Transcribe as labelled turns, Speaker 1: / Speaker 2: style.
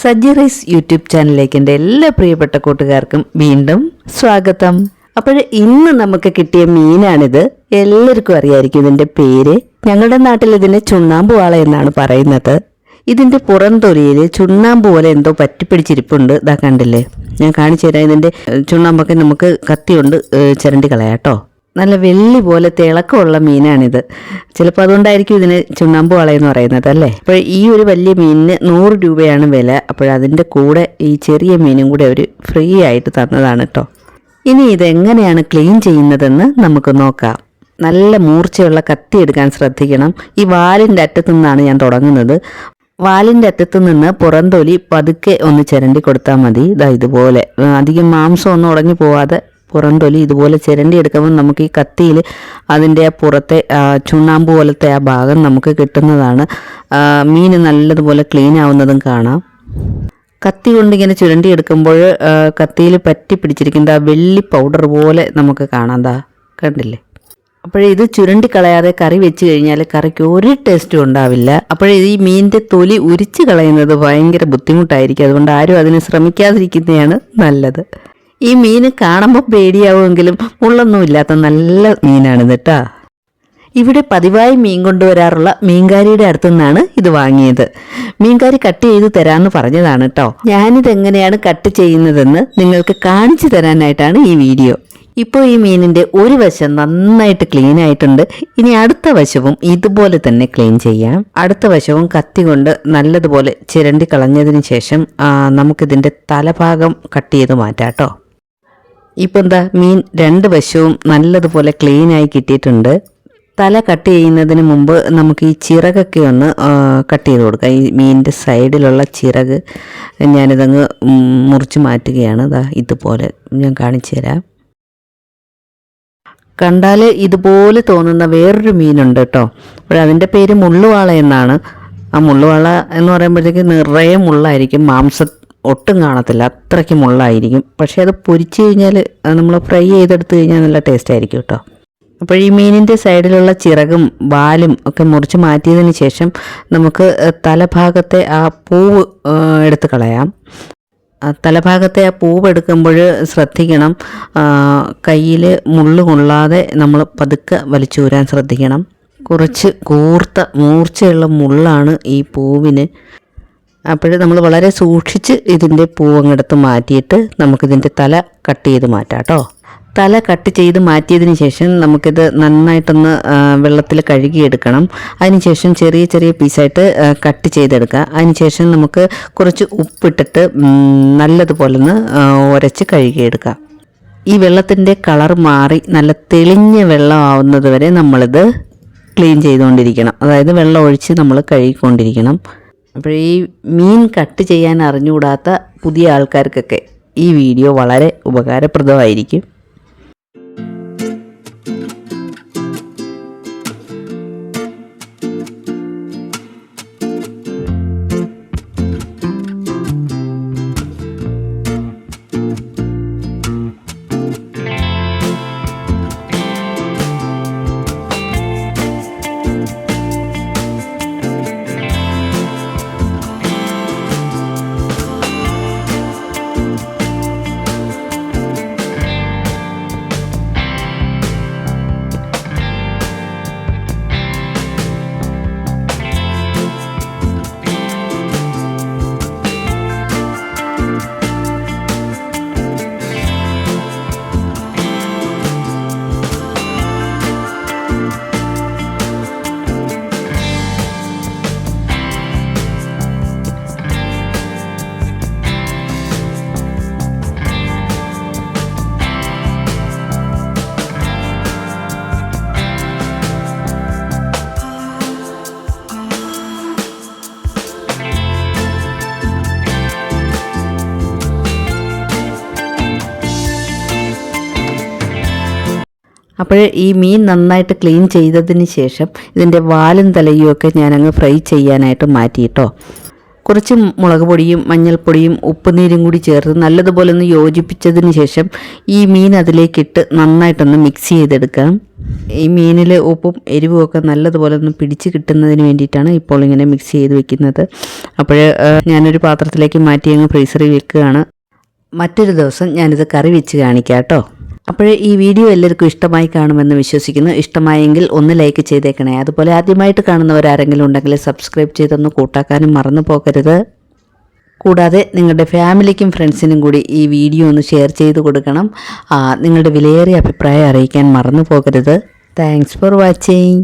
Speaker 1: Sajji rice YouTube ചാനലിലേക്ക് എൻ്റെ എല്ലാ പ്രിയപ്പെട്ട കൂട്ടുകാർക്കും വീണ്ടും സ്വാഗതം. അപ്പോൾ ഇന്ന് നമുക്ക് കിട്ടിയ മീനാണിത്. എല്ലാവർക്കും അറിയായിരിക്കും ഇതിൻ്റെ പേര്. ഞങ്ങളുടെ നാട്ടിൽ ഇതിനെ ചുണ്ണാമ്പ് വാള എന്നാണ് പറയുന്നത്. ഇതിൻ്റെ പുറം തൊലിയിൽ ചുണ്ണാമ്പ് പോലെ എന്തോ പറ്റിപ്പിടിച്ചിരിപ്പുണ്ട്. ഇതാ കണ്ടില്ലേ, ഞാൻ കാണിച്ചു തരാം. ഇതിൻ്റെ ചുണ്ണാമ്പൊക്കെ നമുക്ക് കത്തി കൊണ്ട് ചിരണ്ടി കളയാട്ടോ. നല്ല വെള്ളി പോലെ തിളക്കമുള്ള മീനാണിത്. ചിലപ്പോൾ അതുകൊണ്ടായിരിക്കും ഇതിന് ചുണ്ണാമ്പ് വളയെന്ന് പറയുന്നത് അല്ലേ. അപ്പോൾ ഈ ഒരു വലിയ മീനിന് 100 രൂപയാണ് വില. അപ്പോഴതിൻ്റെ കൂടെ ഈ ചെറിയ മീനും കൂടെ അവർ ഫ്രീ ആയിട്ട് തന്നതാണ് കേട്ടോ. ഇനി ഇതെങ്ങനെയാണ് ക്ലീൻ ചെയ്യുന്നതെന്ന് നമുക്ക് നോക്കാം. നല്ല മൂർച്ചയുള്ള കത്തി എടുക്കാൻ ശ്രദ്ധിക്കണം. ഈ വാലിൻ്റെ അറ്റത്തു നിന്നാണ് ഞാൻ തുടങ്ങുന്നത്. വാലിൻ്റെ അറ്റത്തു നിന്ന് പുറംതൊലി പതുക്കെ ഒന്ന് ചിരണ്ടി കൊടുത്താൽ മതി. ഇതുപോലെ അധികം മാംസം ഒന്നും ഉടഞ്ഞു പോവാതെ പുറംതൊലി ഇതുപോലെ ചിരണ്ടി എടുക്കുമ്പോൾ നമുക്ക് ഈ കത്തിയിൽ അതിൻ്റെ ആ പുറത്തെ ചുണ്ണാമ്പ് പോലത്തെ ആ ഭാഗം നമുക്ക് കിട്ടുന്നതാണ്. മീൻ നല്ലതുപോലെ ക്ലീൻ ആവുന്നതും കാണാം. കത്തി കൊണ്ട് ഇങ്ങനെ ചുരണ്ടി എടുക്കുമ്പോൾ കത്തിയിൽ പറ്റി പിടിച്ചിരിക്കുന്ന ആ വെള്ളി പൗഡർ പോലെ നമുക്ക് കാണാം. കണ്ടില്ലേ. അപ്പോഴിത് ചുരണ്ടി കളയാതെ കറി വെച്ച് കഴിഞ്ഞാൽ കറിക്ക് ഒരു ടേസ്റ്റും ഉണ്ടാവില്ല. ഈ മീനിൻ്റെ തൊലി ഉരിച്ച് കളയുന്നത് ഭയങ്കര ബുദ്ധിമുട്ടായിരിക്കും. അതുകൊണ്ട് ആരും അതിന് ശ്രമിക്കാതിരിക്കുന്നതാണ് നല്ലത്. ഈ മീൻ കാണുമ്പോൾ പേടിയാവുമെങ്കിലും മുള്ളൊന്നും ഇല്ലാത്ത നല്ല മീനാണ് കേട്ടോ. ഇവിടെ പതിവായി മീൻ കൊണ്ടുവരാറുള്ള മീൻകാരിയുടെ അടുത്തു നിന്നാണ് ഇത് വാങ്ങിയത്. മീൻകാരി കട്ട് ചെയ്ത് തരാമെന്ന് പറഞ്ഞതാണ് കേട്ടോ. ഞാനിതെങ്ങനെയാണ് കട്ട് ചെയ്യുന്നതെന്ന് നിങ്ങൾക്ക് കാണിച്ചു തരാനായിട്ടാണ് ഈ വീഡിയോ. ഇപ്പോൾ ഈ മീനിൻ്റെ ഒരു വശം നന്നായിട്ട് ക്ലീൻ ആയിട്ടുണ്ട്. ഇനി അടുത്ത വശവും ഇതുപോലെ തന്നെ ക്ലീൻ ചെയ്യാം. അടുത്ത വശവും കത്തി കൊണ്ട് നല്ലതുപോലെ ചിരണ്ടി കളഞ്ഞതിന് ശേഷം നമുക്കിതിൻ്റെ തലഭാഗം കട്ട് ചെയ്ത് മാറ്റാം കേട്ടോ. ഇപ്പോൾ മീൻ 2 വശവും നല്ലതുപോലെ ക്ലീനായി കിട്ടിയിട്ടുണ്ട്. തല കട്ട് ചെയ്യുന്നതിന് മുമ്പ് നമുക്ക് ഈ ചിറകൊക്കെ ഒന്ന് കട്ട് ചെയ്ത് കൊടുക്കാം. ഈ മീനിൻ്റെ സൈഡിലുള്ള ചിറക് ഞാനിതങ്ങ് മുറിച്ച് മാറ്റുകയാണ്. ഇതുപോലെ ഞാൻ കാണിച്ചു തരാം. കണ്ടാൽ ഇതുപോലെ തോന്നുന്ന വേറൊരു മീനുണ്ട് കേട്ടോ. അതിൻ്റെ പേര് മുള്ളുവാള എന്നാണ്. ആ മുള്ളുവാള എന്ന് പറയുമ്പോഴത്തേക്ക് നിറയെ മുള്ളായിരിക്കും. മാംസം ഒട്ടും കാണത്തില്ല, അത്രയ്ക്ക് മുള്ളായിരിക്കും. പക്ഷേ അത് പൊരിച്ച് കഴിഞ്ഞാൽ നമ്മൾ ഫ്രൈ ചെയ്തെടുത്ത് കഴിഞ്ഞാൽ നല്ല ടേസ്റ്റ് ആയിരിക്കും കേട്ടോ. അപ്പോൾ ഈ മീനിൻ്റെ സൈഡിലുള്ള ചിറകും വാലും ഒക്കെ മുറിച്ച് മാറ്റിയതിന് ശേഷം നമുക്ക് തലഭാഗത്തെ ആ പൂവ് എടുത്ത് കളയാം. തലഭാഗത്തെ ആ പൂവ് എടുക്കുമ്പോൾ ശ്രദ്ധിക്കണം, കയ്യിൽ മുള്ളു കൊള്ളാതെ നമ്മൾ പതുക്കെ വലിച്ചൂരാൻ ശ്രദ്ധിക്കണം. കുറച്ച് കൂർത്ത മൂർച്ചയുള്ള മുള്ളാണ് ഈ പൂവിന്. അപ്പോൾ നമ്മൾ വളരെ സൂക്ഷിച്ച് ഇതിൻ്റെ പൂവങ്ങെടുത്ത് മാറ്റിയിട്ട് നമുക്കിതിൻ്റെ തല കട്ട് ചെയ്ത് മാറ്റാം കേട്ടോ. തല കട്ട് ചെയ്ത് മാറ്റിയതിന് ശേഷം നമുക്കിത് നന്നായിട്ടൊന്ന് വെള്ളത്തിൽ കഴുകിയെടുക്കണം. അതിനുശേഷം ചെറിയ ചെറിയ പീസായിട്ട് കട്ട് ചെയ്തെടുക്കുക. അതിനുശേഷം നമുക്ക് കുറച്ച് ഉപ്പിട്ടിട്ട് നല്ലതുപോലെ ഒന്ന് ഉരച്ച് കഴുകിയെടുക്കുക. ഈ വെള്ളത്തിൻ്റെ കളർ മാറി നല്ല തെളിഞ്ഞ വെള്ളം ആവുന്നത് വരെ നമ്മളിത് ക്ലീൻ ചെയ്തുകൊണ്ടിരിക്കണം. അതായത് വെള്ളം ഒഴിച്ച് നമ്മൾ കഴുകിക്കൊണ്ടിരിക്കണം. അപ്പോൾ ഈ മീൻ കട്ട് ചെയ്യാൻ അറിഞ്ഞുകൂടാത്ത പുതിയ ആൾക്കാർക്കൊക്കെ ഈ വീഡിയോ വളരെ ഉപകാരപ്രദമായിരിക്കും. അപ്പോൾ ഈ മീൻ നന്നായിട്ട് ക്ലീൻ ചെയ്തതിന് ശേഷം ഇതിൻ്റെ വാലും തലയും ഒക്കെ ഞാനങ്ങ് ഫ്രൈ ചെയ്യാനായിട്ട് മാറ്റിയിട്ടോ. കുറച്ച് മുളക് പൊടിയും മഞ്ഞൾപ്പൊടിയും ഉപ്പുനീരും കൂടി ചേർത്ത് നല്ലതുപോലെ ഒന്ന് യോജിപ്പിച്ചതിന് ശേഷം ഈ മീൻ അതിലേക്കിട്ട് നന്നായിട്ടൊന്ന് മിക്സ് ചെയ്തെടുക്കാം. ഈ മീനിൽ ഉപ്പും എരിവും ഒക്കെ നല്ലതുപോലെ ഒന്ന് പിടിച്ച് കിട്ടുന്നതിന് വേണ്ടിയിട്ടാണ് ഇപ്പോൾ ഇങ്ങനെ മിക്സ് ചെയ്ത് വെക്കുന്നത്. അപ്പോൾ ഞാനൊരു പാത്രത്തിലേക്ക് മാറ്റി അങ്ങ് ഫ്രീസറിൽ വെക്കുകയാണ്. മറ്റൊരു ദിവസം ഞാനിത് കറി വെച്ച് കാണിക്കാം കേട്ടോ. അപ്പോൾ ഈ വീഡിയോ എല്ലാവർക്കും ഇഷ്ടമായി കാണുമെന്ന് വിശ്വസിക്കുന്നു. ഇഷ്ടമായെങ്കിൽ ഒന്ന് ലൈക്ക് ചെയ്തേക്കണേ. അതുപോലെ ആദ്യമായിട്ട് കാണുന്നവരാരെങ്കിലും ഉണ്ടെങ്കിൽ സബ്സ്ക്രൈബ് ചെയ്തൊന്ന് കൂട്ടാക്കാനും മറന്നു പോകരുത്. കൂടാതെ നിങ്ങളുടെ ഫാമിലിക്കും ഫ്രണ്ട്സിനും കൂടി ഈ വീഡിയോ ഒന്ന് ഷെയർ ചെയ്ത് കൊടുക്കണം. നിങ്ങളുടെ വിലയേറിയ അഭിപ്രായം അറിയിക്കാൻ മറന്നു പോകരുത്. Thanks for watching.